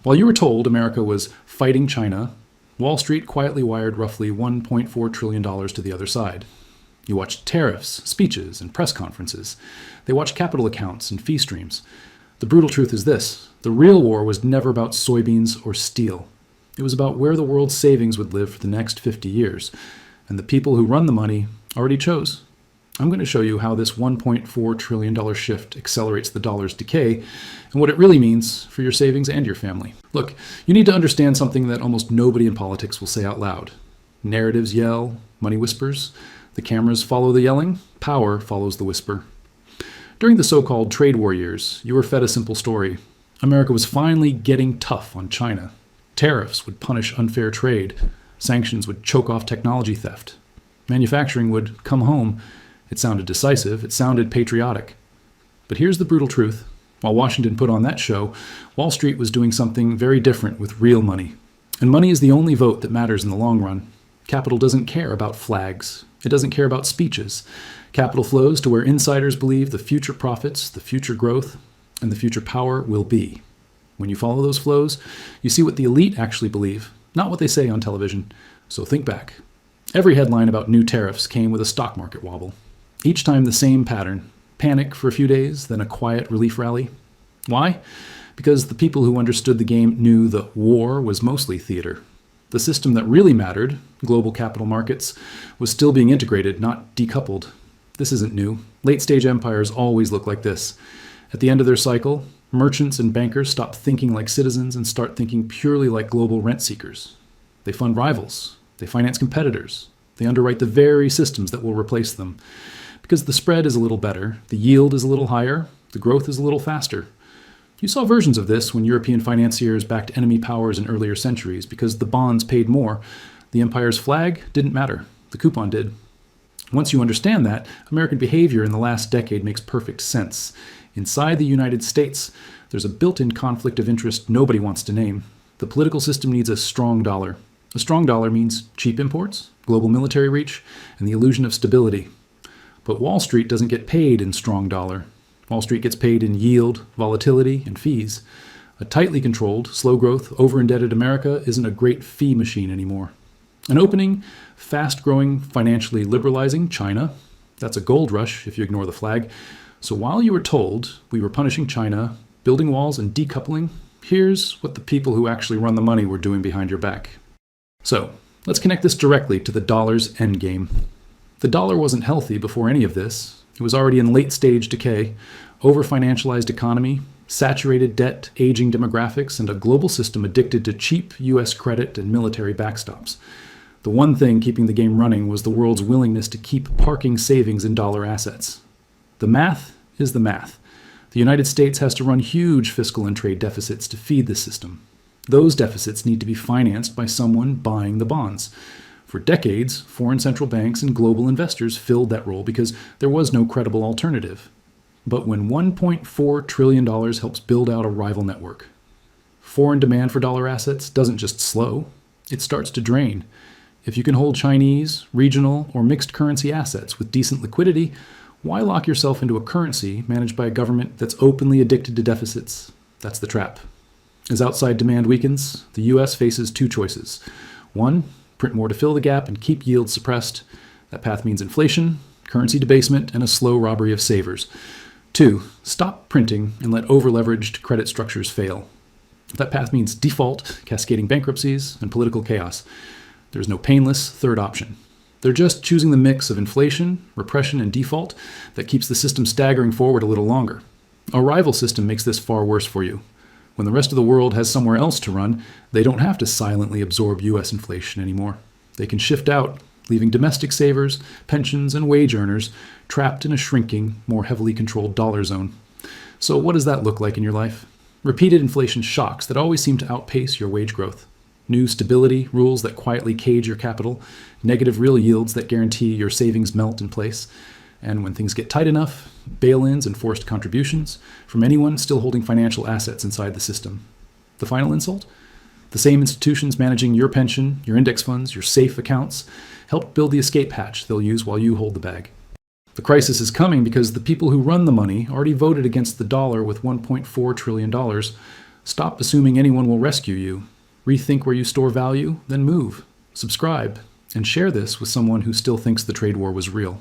While you were told America was fighting China, Wall Street quietly wired roughly $1.4 trillion to the other side. You watched tariffs, speeches, and press conferences. They watched capital accounts and fee streams. The brutal truth is this: the real war was never about soybeans or steel. It was about where the world's savings would live for the next 50 years. And the people who run the money already chose. I'm going to show you how this $1.4 trillion shift accelerates the dollar's decay and what it really means for your savings and your family. Look, you need to understand something that almost nobody in politics will say out loud. Narratives yell, money whispers. The cameras follow the yelling, power follows the whisper. During the so-called trade war years, you were fed a simple story. America was finally getting tough on China. Tariffs would punish unfair trade. Sanctions would choke off technology theft. Manufacturing would come home. It sounded decisive. It sounded patriotic. But here's the brutal truth. While Washington put on that show, Wall Street was doing something very different with real money. And money is the only vote that matters in the long run. Capital doesn't care about flags. It doesn't care about speeches. Capital flows to where insiders believe the future profits, the future growth, and the future power will be. When you follow those flows, you see what the elite actually believe, not what they say on television. So think back. Every headline about new tariffs came with a stock market wobble. Each time the same pattern. Panic for a few days, then a quiet relief rally. Why? Because the people who understood the game knew the war was mostly theater. The system that really mattered, global capital markets, was still being integrated, not decoupled. This isn't new. Late-stage empires always look like this. At the end of their cycle, merchants and bankers stop thinking like citizens and start thinking purely like global rent seekers. They fund rivals. They finance competitors. They underwrite the very systems that will replace them. Because the spread is a little better, the yield is a little higher, the growth is a little faster. You saw versions of this when European financiers backed enemy powers in earlier centuries because the bonds paid more. The empire's flag didn't matter. The coupon did. Once you understand that, American behavior in the last decade makes perfect sense. Inside the United States, there's a built-in conflict of interest nobody wants to name. The political system needs a strong dollar. A strong dollar means cheap imports, global military reach, and the illusion of stability. But Wall Street doesn't get paid in strong dollar. Wall Street gets paid in yield, volatility, and fees. A tightly controlled, slow-growth, over-indebted America isn't a great fee machine anymore. An opening, fast-growing, financially liberalizing China. That's a gold rush if you ignore the flag. So while you were told we were punishing China, building walls, and decoupling, here's what the people who actually run the money were doing behind your back. So let's connect this directly to the dollar's endgame. The dollar wasn't healthy before any of this. It was already in late-stage decay, over-financialized economy, saturated debt, aging demographics, and a global system addicted to cheap U.S. credit and military backstops. The one thing keeping the game running was the world's willingness to keep parking savings in dollar assets. The math is the math. The United States has to run huge fiscal and trade deficits to feed the system. Those deficits need to be financed by someone buying the bonds. For decades, foreign central banks and global investors filled that role because there was no credible alternative. But when $1.4 trillion helps build out a rival network, foreign demand for dollar assets doesn't just slow, it starts to drain. If you can hold Chinese, regional, or mixed currency assets with decent liquidity, why lock yourself into a currency managed by a government that's openly addicted to deficits? That's the trap. As outside demand weakens, the U.S. faces two choices. One, print more to fill the gap and keep yields suppressed. That path means inflation, currency debasement, and a slow robbery of savers. Two, stop printing and let over-leveraged credit structures fail. That path means default, cascading bankruptcies, and political chaos. There's no painless third option. They're just choosing the mix of inflation, repression, and default that keeps the system staggering forward a little longer. A rival system makes this far worse for you. When the rest of the world has somewhere else to run, they don't have to silently absorb U.S. inflation anymore. They can shift out, leaving domestic savers, pensions, and wage earners trapped in a shrinking, more heavily controlled dollar zone. So what does that look like in your life? Repeated inflation shocks that always seem to outpace your wage growth. New stability rules that quietly cage your capital. Negative real yields that guarantee your savings melt in place. And when things get tight enough, bail-ins and forced contributions from anyone still holding financial assets inside the system. The final insult? The same institutions managing your pension, your index funds, your safe accounts help build the escape hatch they'll use while you hold the bag. The crisis is coming because the people who run the money already voted against the dollar with $1.4 trillion. Stop assuming anyone will rescue you. Rethink where you store value, then move. Subscribe, and share this with someone who still thinks the trade war was real.